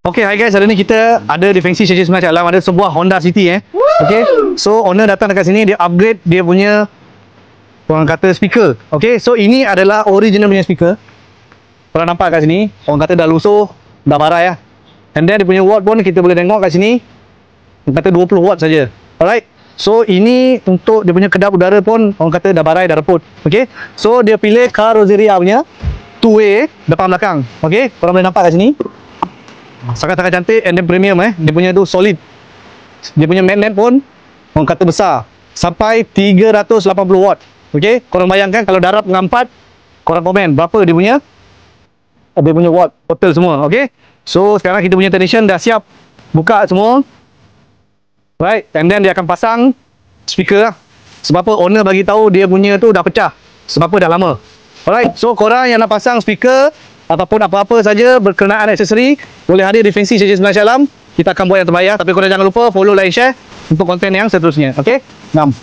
Okay, hi guys, hari ni kita ada di Fengsi Syekh Ismail Shah Alam, ada sebuah Honda City Okay, so owner datang dekat sini, dia upgrade dia punya orang kata speaker. Okay, so ini adalah original punya speaker. Korang nampak kat sini, orang kata dah lusuh, dah barai lah. And then dia punya watt pun kita boleh tengok kat sini, orang kata 20 watt saja. Alright, so ini untuk dia punya kedap udara pun orang kata dah barai, dah reput. Okay, so dia pilih Carrozzeria punya 2-way depan belakang. Okay, korang boleh nampak kat sini, sangat-sangat cantik and then premium dia punya tu solid. Dia punya main lamp pun orang kata besar, sampai 380 watt. Okey, korang bayangkan kalau darab dengan 4, korang komen berapa dia punya watt total semua. Okey, so sekarang kita punya technician dah siap buka semua. Right, and then dia akan pasang speaker lah. Sebab apa owner bagi tahu dia punya tu dah pecah, sebab apa dah lama. Alright, so korang yang nak pasang speaker ataupun apa-apa saja berkenaan aksesori, boleh hadir di Fengsi Syekh Ismail Shah Alam. Kita akan buat yang terbaik. Tapi korang jangan lupa follow, like, share untuk konten yang seterusnya. Okay? Ngam.